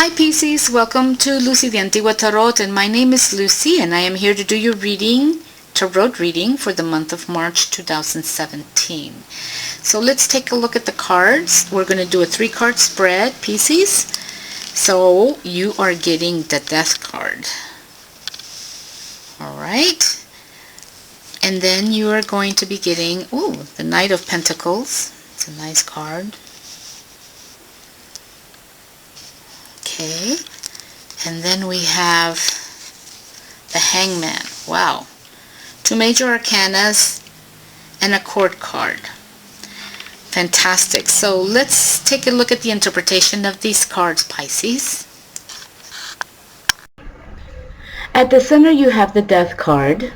Hi Pisces, welcome to Lucy the Antigua Tarot, and my name is Lucy and I am here to do your tarot reading for the month of March 2017. So let's take a look at the cards. We're going to do a 3-card spread, Pisces. So you are getting the Death card. Alright. And then you are going to be getting, the Knight of Pentacles. It's a nice card. Okay, and then we have the Hangman. Wow. 2 major arcanas and a court card. Fantastic. So let's take a look at the interpretation of these cards, Pisces. At the center you have the Death card.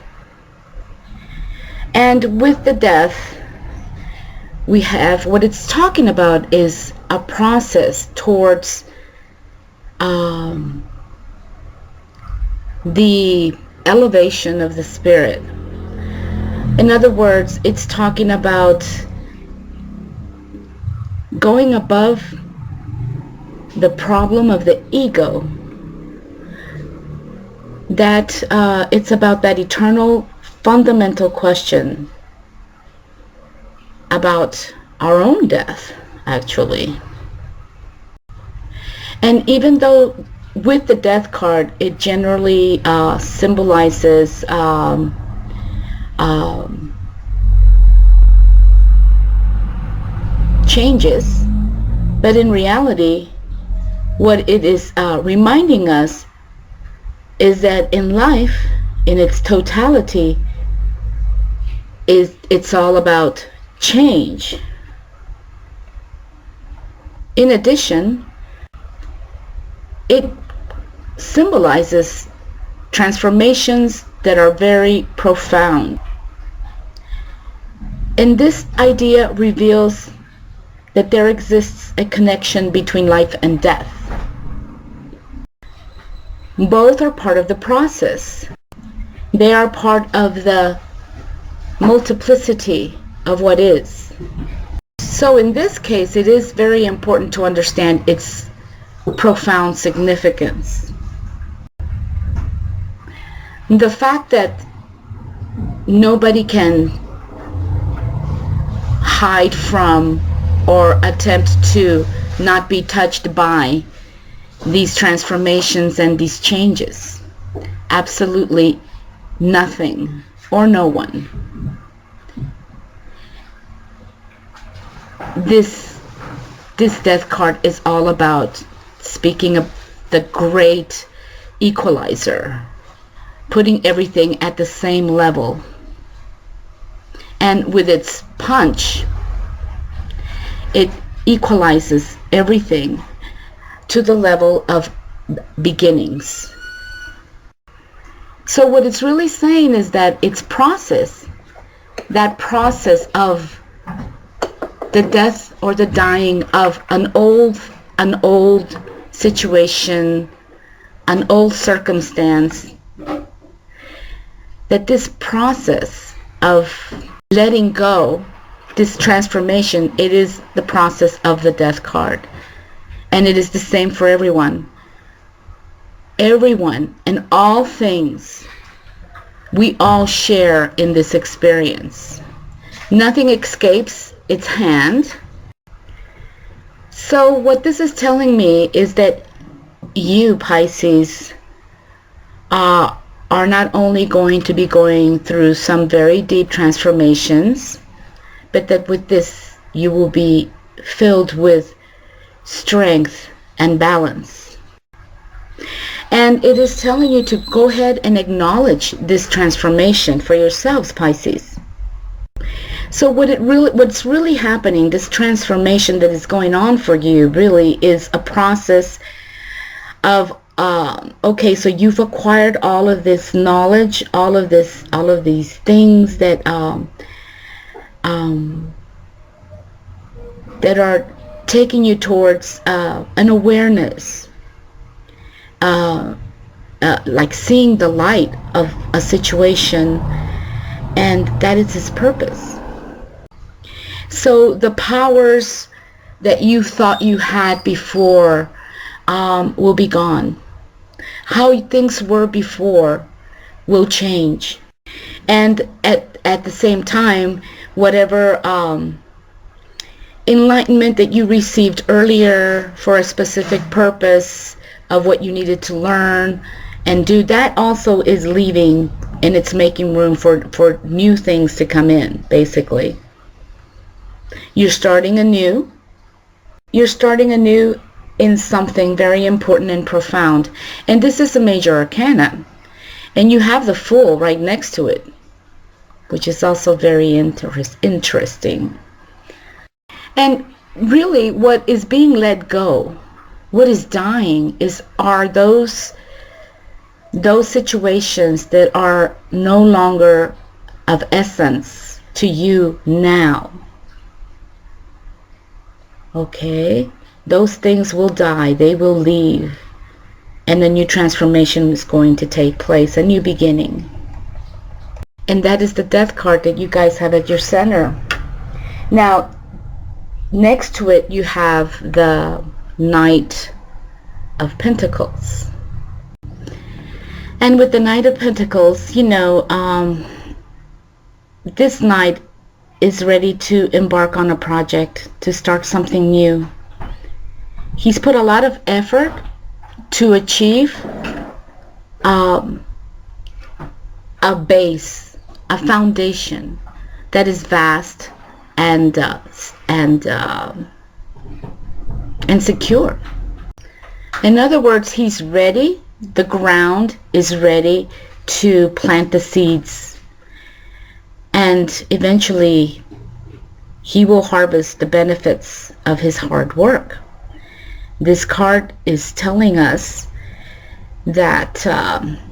And with the Death, we have what it's talking about is a process towards the elevation of the spirit. In other words, it's talking about going above the problem of the ego. That it's about that eternal fundamental question about our own death, actually. And even though with the Death card, it generally symbolizes changes, but in reality, what it is reminding us is that in life, in its totality, it's all about change. In addition, it symbolizes transformations that are very profound. And this idea reveals that there exists a connection between life and death. Both are part of the process. They are part of the multiplicity of what is. So in this case, it is very important to understand its profound significance. The fact that nobody can hide from or attempt to not be touched by these transformations and these changes. Absolutely nothing or no one. This Death card is all about speaking of the great equalizer, putting everything at the same level. And with its punch, it equalizes everything to the level of beginnings. So what it's really saying is that its process, that process of the death or the dying of an old situation, an old circumstance, that this process of letting go, this transformation, it is the process of the Death card. And it is the same for everyone. Everyone and all things, we all share in this experience. Nothing escapes its hand. So what this is telling me is that you, Pisces, are not only going to be going through some very deep transformations, but that with this you will be filled with strength and balance. And it is telling you to go ahead and acknowledge this transformation for yourselves, Pisces. So what's really happening, this transformation that is going on for you really is a process of okay, so you've acquired all of this knowledge, all of these things that that are taking you towards an awareness, like seeing the light of a situation, and that is its purpose. So the powers that you thought you had before, will be gone. How things were before will change. And at the same time, whatever enlightenment that you received earlier for a specific purpose of what you needed to learn and do, that also is leaving, and it's making room for new things to come in, basically. You're starting anew. You're starting anew in something very important and profound. And this is a major arcana. And you have the Fool right next to it, which is also very interesting. And really what is being let go, what is dying, are those situations that are no longer of essence to you now. Okay? Those things will die. They will leave. And a new transformation is going to take place, a new beginning. And that is the Death card that you guys have at your center. Now, next to it, you have the Knight of Pentacles. And with the Knight of Pentacles, you know, this Knight is ready to embark on a project, to start something new. He's put a lot of effort to achieve a base, a foundation that is vast and secure. In other words, he's ready. The ground is ready to plant the seeds, and eventually he will harvest the benefits of his hard work. This card is telling us that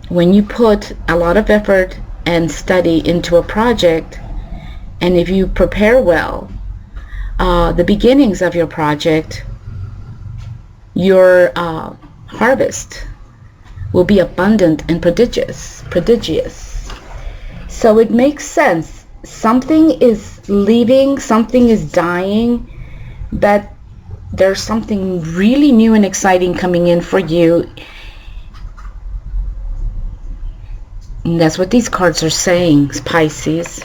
when you put a lot of effort and study into a project, and if you prepare well, the beginnings of your project, your harvest will be abundant and prodigious. So it makes sense. Something is leaving, something is dying, but there's something really new and exciting coming in for you. And that's what these cards are saying, Pisces.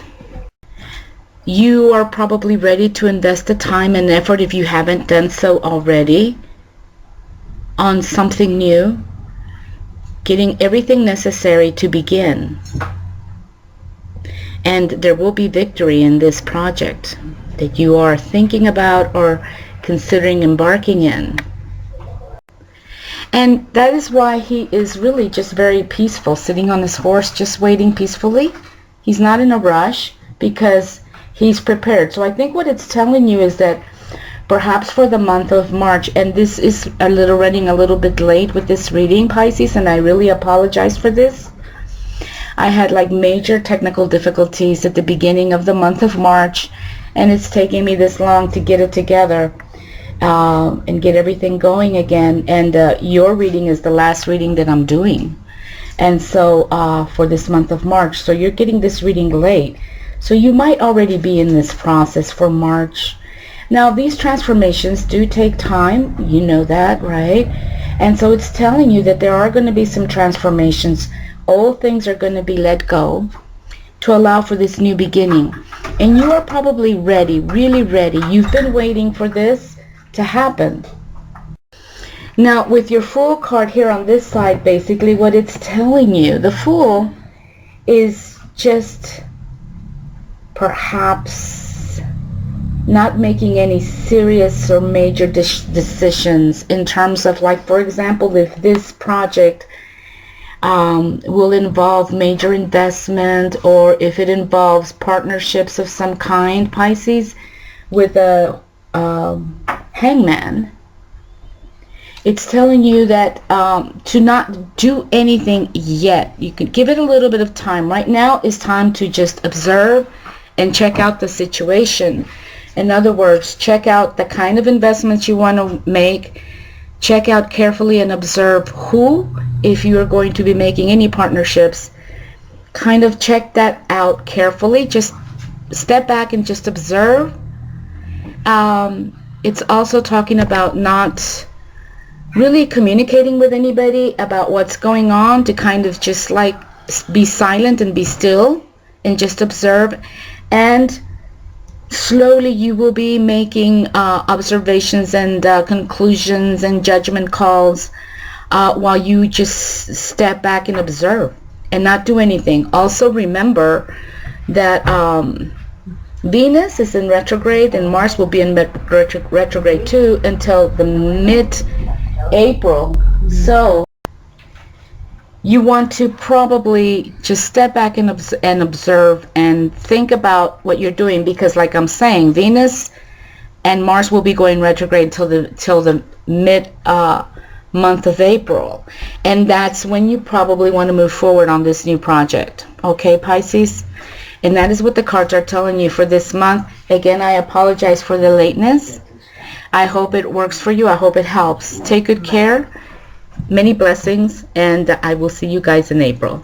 You are probably ready to invest the time and effort, if you haven't done so already, on something new, getting everything necessary to begin. And there will be victory in this project that you are thinking about or considering embarking in. And that is why he is really just very peaceful, sitting on his horse, just waiting peacefully. He's not in a rush because he's prepared. So I think what it's telling you is that perhaps for the month of March, and this is running a little bit late with this reading, Pisces, and I really apologize for this. I had like major technical difficulties at the beginning of the month of March, and it's taking me this long to get it together and get everything going again. And your reading is the last reading that I'm doing, and so for this month of March. So you're getting this reading late. So you might already be in this process for March. Now, these transformations do take time. You know that, right? And so it's telling you that there are going to be some transformations. Old things are going to be let go to allow for this new beginning. And you are probably ready, really ready. You've been waiting for this to happen. Now, with your Fool card here on this side, basically what it's telling you, the Fool is just perhaps not making any serious or major decisions in terms of, like, for example, if this project will involve major investment, or if it involves partnerships of some kind, Pisces, with a hangman. It's telling you that to not do anything yet. You can give it a little bit of time. Right now is time to just observe and check out the situation. In other words, check out the kind of investments you want to make. Check out carefully and observe who, if you are going to be making any partnerships, kind of check that out carefully. Just step back and just observe. It's also talking about not really communicating with anybody about what's going on, to kind of just like be silent and be still and just observe. And slowly you will be making observations and conclusions and judgment calls while you just step back and observe and not do anything. Also remember that Venus is in retrograde and Mars will be in retrograde too until the mid-April. So you want to probably just step back and observe and think about what you're doing, because like I'm saying, Venus and Mars will be going retrograde till the mid month of April, and that's when you probably want to move forward on this new project. Okay, Pisces? And that is what the cards are telling you for this month. Again, I apologize for the lateness. I hope it works for you. I hope it helps. Take good care. Many blessings, and I will see you guys in April.